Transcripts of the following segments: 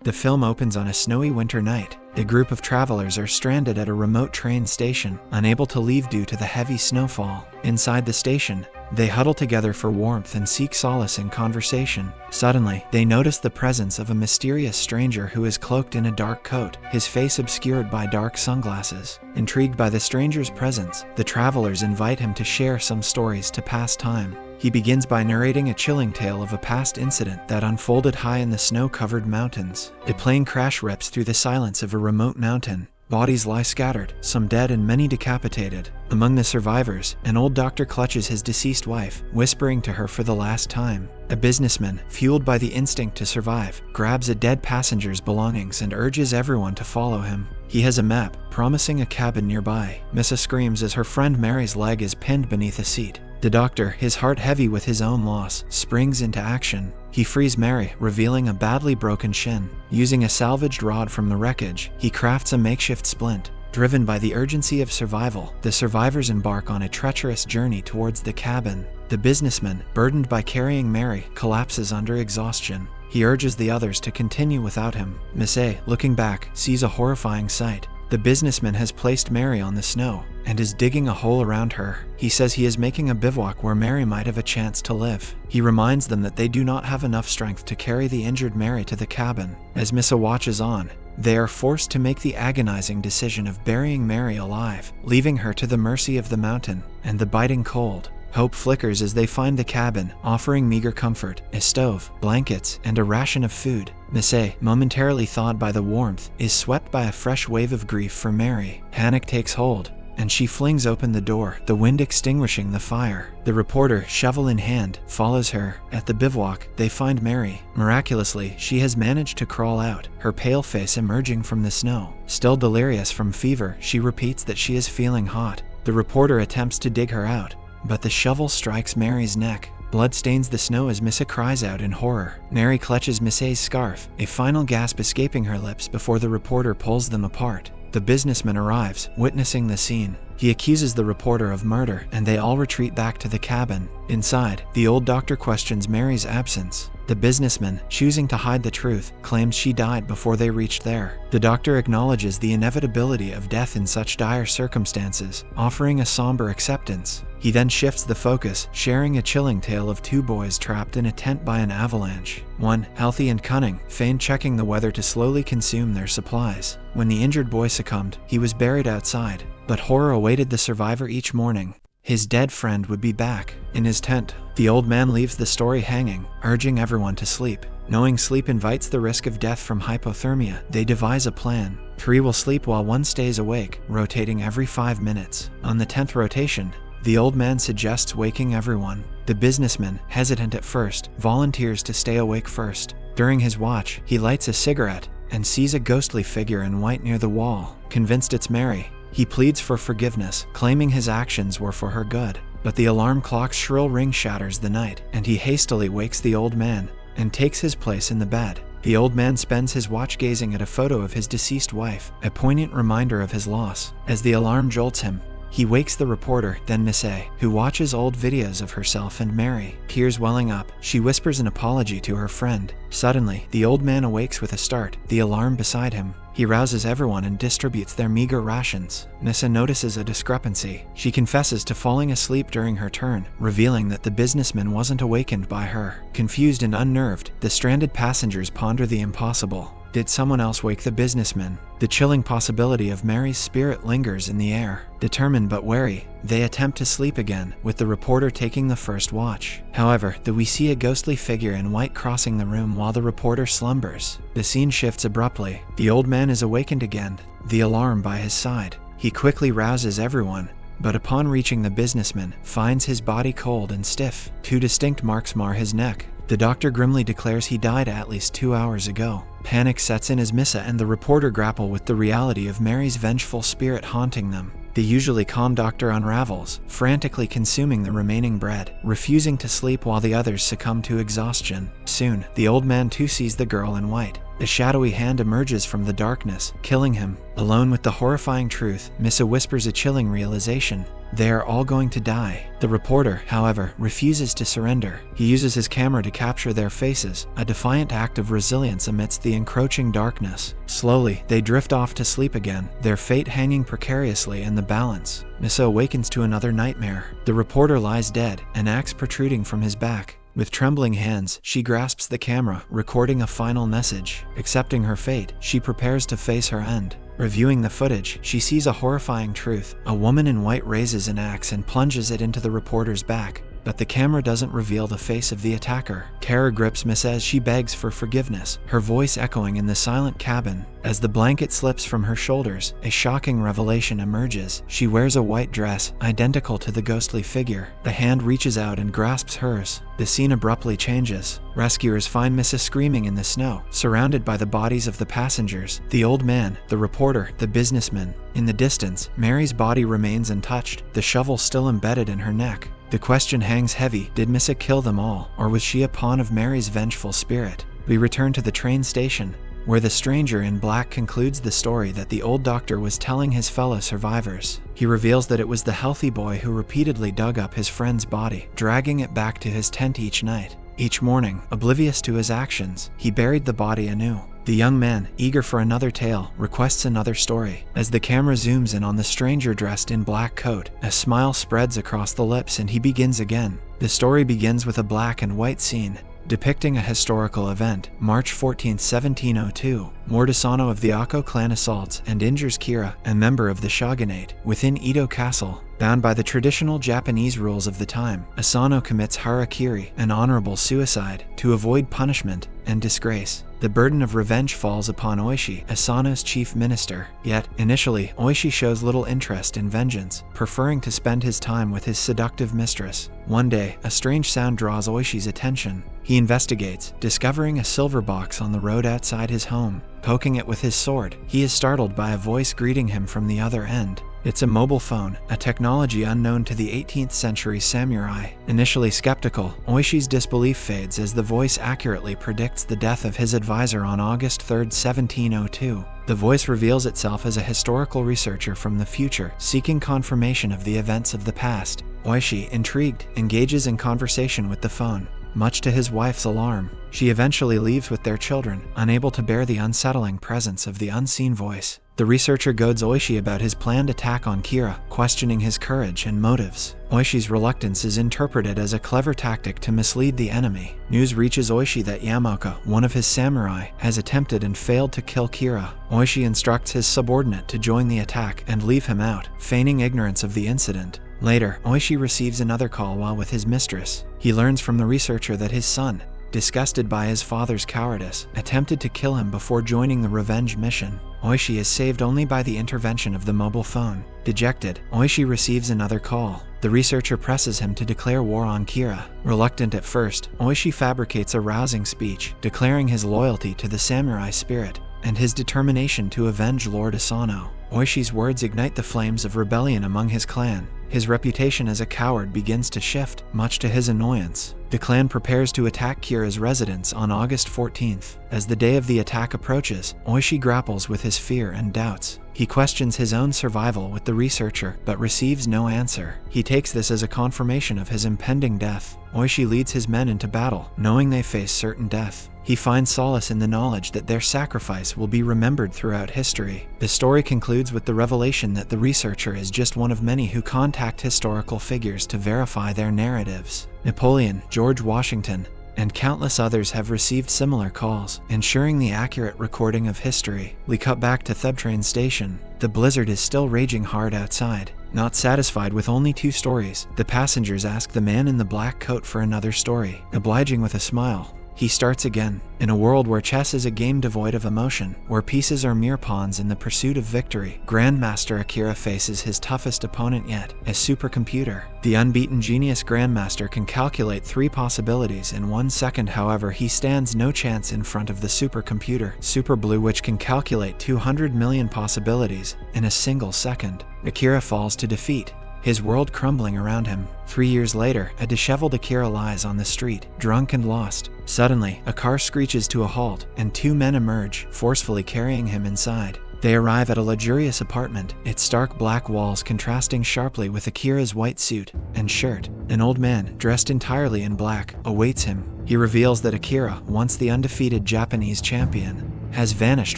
The film opens on a snowy winter night. A group of travelers are stranded at a remote train station, unable to leave due to the heavy snowfall. Inside the station, they huddle together for warmth and seek solace in conversation. Suddenly, they notice the presence of a mysterious stranger who is cloaked in a dark coat, his face obscured by dark sunglasses. Intrigued by the stranger's presence, the travelers invite him to share some stories to pass time. He begins by narrating a chilling tale of a past incident that unfolded high in the snow-covered mountains. A plane crash rips through the silence of a remote mountain. Bodies lie scattered, some dead and many decapitated. Among the survivors, an old doctor clutches his deceased wife, whispering to her for the last time. A businessman, fueled by the instinct to survive, grabs a dead passenger's belongings and urges everyone to follow him. He has a map, promising a cabin nearby. Missa screams as her friend Mary's leg is pinned beneath a seat. The doctor, his heart heavy with his own loss, springs into action. He frees Mary, revealing a badly broken shin. Using a salvaged rod from the wreckage, he crafts a makeshift splint. Driven by the urgency of survival, the survivors embark on a treacherous journey towards the cabin. The businessman, burdened by carrying Mary, collapses under exhaustion. He urges the others to continue without him. Miss A, looking back, sees a horrifying sight. The businessman has placed Mary on the snow and is digging a hole around her. He says he is making a bivouac where Mary might have a chance to live. He reminds them that they do not have enough strength to carry the injured Mary to the cabin. As Missa watches on, they are forced to make the agonizing decision of burying Mary alive, leaving her to the mercy of the mountain and the biting cold. Hope flickers as they find the cabin, offering meager comfort, a stove, blankets, and a ration of food. Miss A, momentarily thawed by the warmth, is swept by a fresh wave of grief for Mary. Panic takes hold, and she flings open the door, the wind extinguishing the fire. The reporter, shovel in hand, follows her. At the bivouac, they find Mary. Miraculously, she has managed to crawl out, her pale face emerging from the snow. Still delirious from fever, she repeats that she is feeling hot. The reporter attempts to dig her out, but the shovel strikes Mary's neck. Blood stains the snow as Missa cries out in horror. Mary clutches Miss A's scarf, a final gasp escaping her lips before the reporter pulls them apart. The businessman arrives, witnessing the scene. He accuses the reporter of murder, and they all retreat back to the cabin. Inside, the old doctor questions Mary's absence. The businessman, choosing to hide the truth, claims she died before they reached there. The doctor acknowledges the inevitability of death in such dire circumstances, offering a somber acceptance. He then shifts the focus, sharing a chilling tale of two boys trapped in a tent by an avalanche. One, healthy and cunning, feigned checking the weather to slowly consume their supplies. When the injured boy succumbed, he was buried outside, but horror awaited the survivor each morning. His dead friend would be back. In his tent, the old man leaves the story hanging, urging everyone to sleep. Knowing sleep invites the risk of death from hypothermia, they devise a plan. 3 will sleep while 1 stays awake, rotating every 5 minutes. On the 10th rotation, the old man suggests waking everyone. The businessman, hesitant at first, volunteers to stay awake first. During his watch, he lights a cigarette and sees a ghostly figure in white near the wall. Convinced it's Mary, he pleads for forgiveness, claiming his actions were for her good. But the alarm clock's shrill ring shatters the night, and he hastily wakes the old man and takes his place in the bed. The old man spends his watch gazing at a photo of his deceased wife, a poignant reminder of his loss. As the alarm jolts him, he wakes the reporter, then Miss A, who watches old videos of herself and Mary. Tears welling up, she whispers an apology to her friend. Suddenly, the old man awakes with a start, the alarm beside him. He rouses everyone and distributes their meager rations. Nissa notices a discrepancy. She confesses to falling asleep during her turn, revealing that the businessman wasn't awakened by her. Confused and unnerved, the stranded passengers ponder the impossible. Did someone else wake the businessman? The chilling possibility of Mary's spirit lingers in the air. Determined but wary, they attempt to sleep again, with the reporter taking the first watch. However, we see a ghostly figure in white crossing the room while the reporter slumbers. The scene shifts abruptly. The old man is awakened again, the alarm by his side. He quickly rouses everyone, but upon reaching the businessman, finds his body cold and stiff. 2 distinct marks mar his neck. The doctor grimly declares he died at least 2 hours ago. Panic sets in as Missa and the reporter grapple with the reality of Mary's vengeful spirit haunting them. The usually calm doctor unravels, frantically consuming the remaining bread, refusing to sleep while the others succumb to exhaustion. Soon, the old man too sees the girl in white. A shadowy hand emerges from the darkness, killing him. Alone with the horrifying truth, Missa whispers a chilling realization. They are all going to die. The reporter, however, refuses to surrender. He uses his camera to capture their faces, a defiant act of resilience amidst the encroaching darkness. Slowly, they drift off to sleep again, their fate hanging precariously in the balance. Missa awakens to another nightmare. The reporter lies dead, an axe protruding from his back. With trembling hands, she grasps the camera, recording a final message. Accepting her fate, she prepares to face her end. Reviewing the footage, she sees a horrifying truth. A woman in white raises an axe and plunges it into the reporter's back. But the camera doesn't reveal the face of the attacker. Kara grips Miss as she begs for forgiveness, her voice echoing in the silent cabin. As the blanket slips from her shoulders, a shocking revelation emerges. She wears a white dress, identical to the ghostly figure. The hand reaches out and grasps hers. The scene abruptly changes. Rescuers find Missa screaming in the snow, surrounded by the bodies of the passengers, the old man, the reporter, the businessman. In the distance, Mary's body remains untouched, the shovel still embedded in her neck. The question hangs heavy: did Missa kill them all, or was she a pawn of Mary's vengeful spirit? We return to the train station, where the stranger in black concludes the story that the old doctor was telling his fellow survivors. He reveals that it was the healthy boy who repeatedly dug up his friend's body, dragging it back to his tent each night. Each morning, oblivious to his actions, he buried the body anew. The young man, eager for another tale, requests another story. As the camera zooms in on the stranger dressed in black coat, a smile spreads across the lips and he begins again. The story begins with a black and white scene, depicting a historical event. March 14, 1702, Mordisano of the Ako clan assaults and injures Kira, a member of the shogunate, within Edo Castle. Bound by the traditional Japanese rules of the time, Asano commits harakiri, an honorable suicide, to avoid punishment and disgrace. The burden of revenge falls upon Oishi, Asano's chief minister. Yet, initially, Oishi shows little interest in vengeance, preferring to spend his time with his seductive mistress. One day, a strange sound draws Oishi's attention. He investigates, discovering a silver box on the road outside his home. Poking it with his sword, he is startled by a voice greeting him from the other end. It's a mobile phone, a technology unknown to the 18th century samurai. Initially skeptical, Oishi's disbelief fades as the voice accurately predicts the death of his advisor on August 3, 1702. The voice reveals itself as a historical researcher from the future, seeking confirmation of the events of the past. Oishi, intrigued, engages in conversation with the phone. Much to his wife's alarm, she eventually leaves with their children, unable to bear the unsettling presence of the unseen voice. The researcher goads Oishi about his planned attack on Kira, questioning his courage and motives. Oishi's reluctance is interpreted as a clever tactic to mislead the enemy. News reaches Oishi that Yamaoka, one of his samurai, has attempted and failed to kill Kira. Oishi instructs his subordinate to join the attack and leave him out, feigning ignorance of the incident. Later, Oishi receives another call while with his mistress. He learns from the researcher that his son, disgusted by his father's cowardice, attempted to kill him before joining the revenge mission. Oishi is saved only by the intervention of the mobile phone. Dejected, Oishi receives another call. The researcher presses him to declare war on Kira. Reluctant at first, Oishi fabricates a rousing speech, declaring his loyalty to the samurai spirit and his determination to avenge Lord Asano. Oishi's words ignite the flames of rebellion among his clan. His reputation as a coward begins to shift, much to his annoyance. The clan prepares to attack Kira's residence on August 14th. As the day of the attack approaches, Oishi grapples with his fear and doubts. He questions his own survival with the researcher, but receives no answer. He takes this as a confirmation of his impending death. Oishi leads his men into battle, knowing they face certain death. He finds solace in the knowledge that their sacrifice will be remembered throughout history. The story concludes with the revelation that the researcher is just one of many who contact historical figures to verify their narratives. Napoleon, George Washington, and countless others have received similar calls, ensuring the accurate recording of history. We cut back to Theb train station. The blizzard is still raging hard outside. Not satisfied with only 2 stories, the passengers ask the man in the black coat for another story. Obliging with a smile, he starts again. In a world where chess is a game devoid of emotion, where pieces are mere pawns in the pursuit of victory, Grandmaster Akira faces his toughest opponent yet, a supercomputer. The unbeaten genius Grandmaster can calculate 3 possibilities in 1 second. However, he stands no chance in front of the supercomputer, Super Blue, which can calculate 200 million possibilities in a single second. Akira falls to defeat, his world crumbling around him. 3 years later, a disheveled Akira lies on the street, drunk and lost. Suddenly, a car screeches to a halt, and 2 men emerge, forcefully carrying him inside. They arrive at a luxurious apartment, its stark black walls contrasting sharply with Akira's white suit and shirt. An old man, dressed entirely in black, awaits him. He reveals that Akira, once the undefeated Japanese champion, has vanished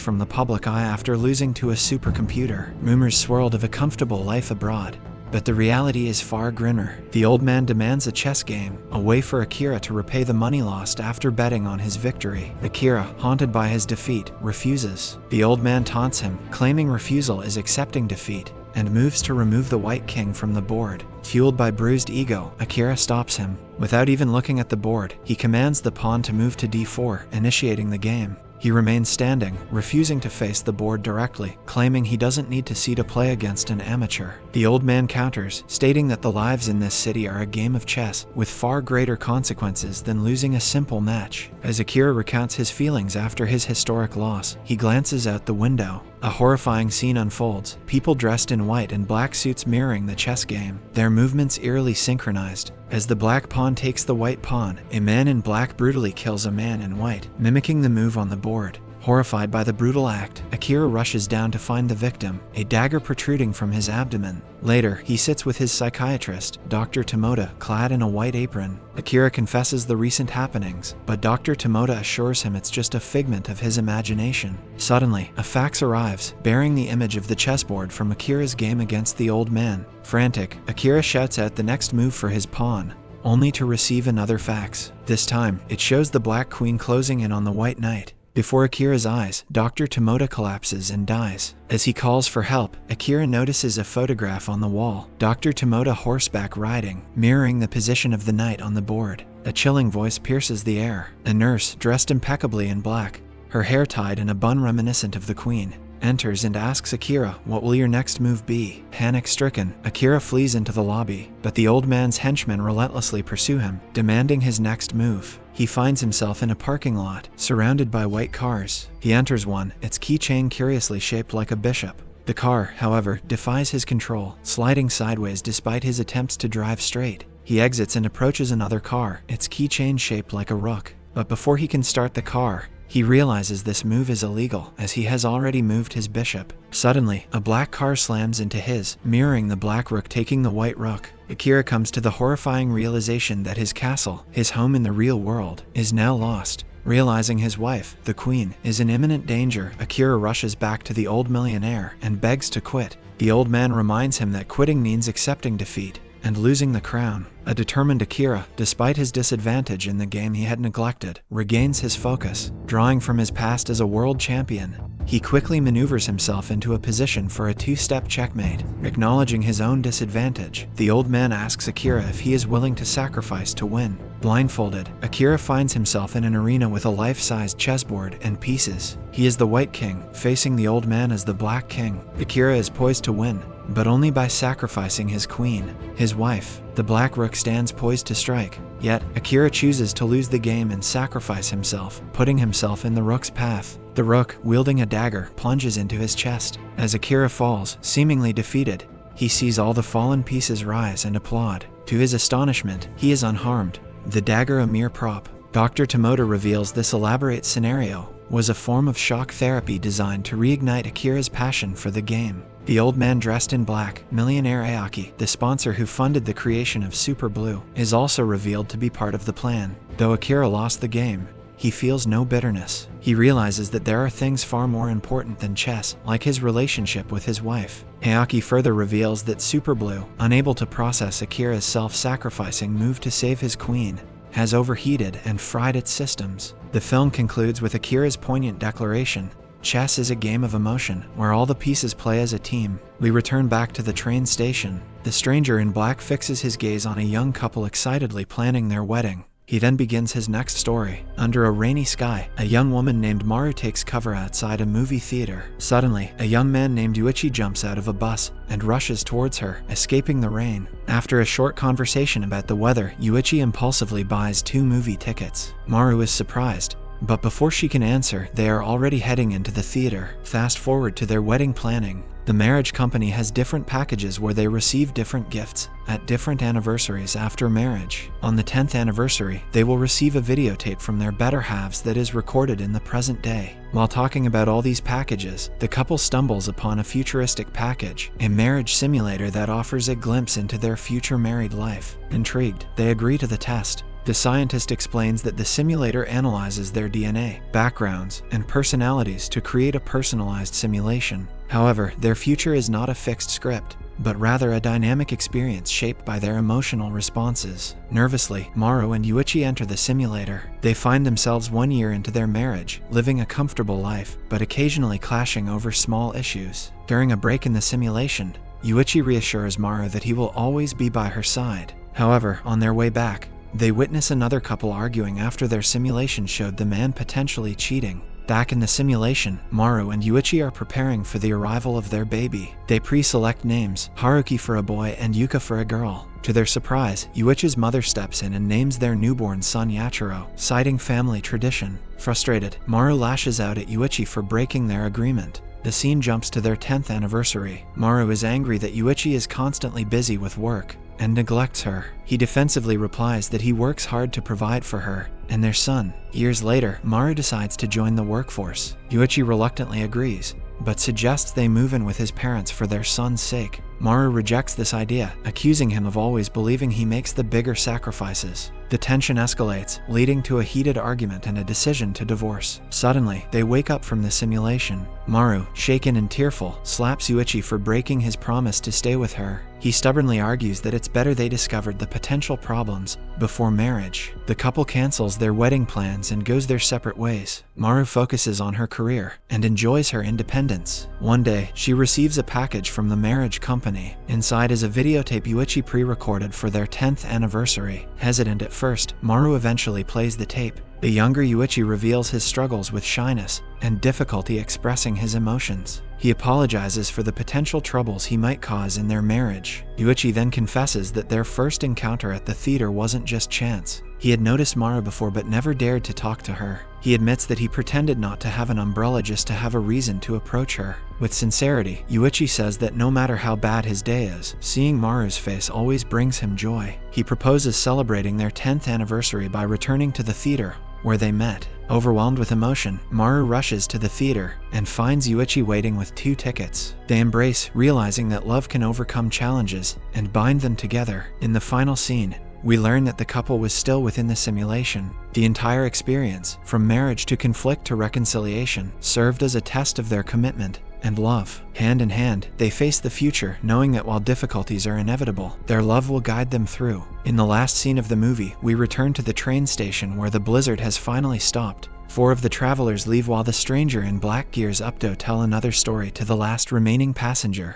from the public eye after losing to a supercomputer. Rumors swirled of a comfortable life abroad, but the reality is far grimmer. The old man demands a chess game, a way for Akira to repay the money lost after betting on his victory. Akira, haunted by his defeat, refuses. The old man taunts him, claiming refusal is accepting defeat, and moves to remove the white king from the board. Fueled by bruised ego, Akira stops him. Without even looking at the board, he commands the pawn to move to d4, initiating the game. He remains standing, refusing to face the board directly, claiming he doesn't need to see to play against an amateur. The old man counters, stating that the lives in this city are a game of chess, with far greater consequences than losing a simple match. As Akira recounts his feelings after his historic loss, he glances out the window. A horrifying scene unfolds, people dressed in white and black suits mirroring the chess game, their movements eerily synchronized. As the black pawn takes the white pawn, a man in black brutally kills a man in white, mimicking the move on the board. Horrified by the brutal act, Akira rushes down to find the victim, a dagger protruding from his abdomen. Later, he sits with his psychiatrist, Dr. Tomoda, clad in a white apron. Akira confesses the recent happenings, but Dr. Tomoda assures him it's just a figment of his imagination. Suddenly, a fax arrives, bearing the image of the chessboard from Akira's game against the old man. Frantic, Akira shouts out the next move for his pawn, only to receive another fax. This time, it shows the black queen closing in on the white knight. Before Akira's eyes, Dr. Tomoda collapses and dies. As he calls for help, Akira notices a photograph on the wall. Dr. Tomoda horseback riding, mirroring the position of the knight on the board. A chilling voice pierces the air. A nurse, dressed impeccably in black, her hair tied in a bun reminiscent of the queen, enters and asks Akira, "What will your next move be?" Panic-stricken, Akira flees into the lobby, but the old man's henchmen relentlessly pursue him, demanding his next move. He finds himself in a parking lot, surrounded by white cars. He enters one, its keychain curiously shaped like a bishop. The car, however, defies his control, sliding sideways despite his attempts to drive straight. He exits and approaches another car, its keychain shaped like a rook. But before he can start the car, he realizes this move is illegal, as he has already moved his bishop. Suddenly, a black car slams into his, mirroring the black rook taking the white rook. Akira comes to the horrifying realization that his castle, his home in the real world, is now lost. Realizing his wife, the queen, is in imminent danger, Akira rushes back to the old millionaire and begs to quit. The old man reminds him that quitting means accepting defeat and losing the crown. A determined Akira, despite his disadvantage in the game he had neglected, regains his focus. Drawing from his past as a world champion, he quickly maneuvers himself into a position for a two-step checkmate. Acknowledging his own disadvantage, the old man asks Akira if he is willing to sacrifice to win. Blindfolded, Akira finds himself in an arena with a life-sized chessboard and pieces. He is the white king, facing the old man as the black king. Akira is poised to win, but only by sacrificing his queen. His wife, the black rook, stands poised to strike. Yet, Akira chooses to lose the game and sacrifice himself, putting himself in the rook's path. The rook, wielding a dagger, plunges into his chest. As Akira falls, seemingly defeated, he sees all the fallen pieces rise and applaud. To his astonishment, he is unharmed, the dagger a mere prop. Dr. Tomoda reveals this elaborate scenario was a form of shock therapy designed to reignite Akira's passion for the game. The old man dressed in black, millionaire Aoki, the sponsor who funded the creation of Super Blue, is also revealed to be part of the plan. Though Akira lost the game, he feels no bitterness. He realizes that there are things far more important than chess, like his relationship with his wife. Aoki further reveals that Super Blue, unable to process Akira's self-sacrificing move to save his queen, has overheated and fried its systems. The film concludes with Akira's poignant declaration, "Chess is a game of emotion, where all the pieces play as a team." We return back to the train station. The stranger in black fixes his gaze on a young couple excitedly planning their wedding. He then begins his next story. Under a rainy sky, a young woman named Maru takes cover outside a movie theater. Suddenly, a young man named Yuichi jumps out of a bus and rushes towards her, escaping the rain. After a short conversation about the weather, Yuichi impulsively buys 2 movie tickets. Maru is surprised, But before she can answer, they are already heading into the theater. Fast forward to their wedding planning. The marriage company has different packages where they receive different gifts at different anniversaries after marriage. On the 10th anniversary, they will receive a videotape from their better halves that is recorded in the present day. While talking about all these packages, the couple stumbles upon a futuristic package, a marriage simulator that offers a glimpse into their future married life. Intrigued, they agree to the test. The scientist explains that the simulator analyzes their DNA, backgrounds, and personalities to create a personalized simulation. However, their future is not a fixed script, but rather a dynamic experience shaped by their emotional responses. Nervously, Maru and Yuichi enter the simulator. They find themselves 1 year into their marriage, living a comfortable life, but occasionally clashing over small issues. During a break in the simulation, Yuichi reassures Maru that he will always be by her side. However, on their way back, they witness another couple arguing after their simulation showed the man potentially cheating. Back in the simulation, Maru and Yuichi are preparing for the arrival of their baby. They pre-select names, Haruki for a boy and Yuka for a girl. To their surprise, Yuichi's mother steps in and names their newborn son Yachiro, citing family tradition. Frustrated, Maru lashes out at Yuichi for breaking their agreement. The scene jumps to their 10th anniversary. Maru is angry that Yuichi is constantly busy with work and neglects her. He defensively replies that he works hard to provide for her and their son. Years later, Maru decides to join the workforce. Yuichi reluctantly agrees, but suggests they move in with his parents for their son's sake. Maru rejects this idea, accusing him of always believing he makes the bigger sacrifices. The tension escalates, leading to a heated argument and a decision to divorce. Suddenly, they wake up from the simulation. Maru, shaken and tearful, slaps Yuichi for breaking his promise to stay with her. He stubbornly argues that it's better they discovered the potential problems before marriage. The couple cancels their wedding plans and goes their separate ways. Maru focuses on her career and enjoys her independence. One day, she receives a package from the marriage company. Inside is a videotape Yuichi pre-recorded for their 10th anniversary. Hesitant at first, Maru eventually plays the tape. The younger Yuichi reveals his struggles with shyness and difficulty expressing his emotions. He apologizes for the potential troubles he might cause in their marriage. Yuichi then confesses that their first encounter at the theater wasn't just chance. He had noticed Maru before but never dared to talk to her. He admits that he pretended not to have an umbrella just to have a reason to approach her. With sincerity, Yuichi says that no matter how bad his day is, seeing Maru's face always brings him joy. He proposes celebrating their 10th anniversary by returning to the theater where they met. Overwhelmed with emotion, Maru rushes to the theater and finds Yuichi waiting with 2 tickets. They embrace, realizing that love can overcome challenges and bind them together. In the final scene, we learn that the couple was still within the simulation. The entire experience, from marriage to conflict to reconciliation, served as a test of their commitment and love. Hand in hand, they face the future, knowing that while difficulties are inevitable, their love will guide them through. In the last scene of the movie, we return to the train station where the blizzard has finally stopped. 4 of the travelers leave while the stranger in black gears up to tell another story to the last remaining passenger.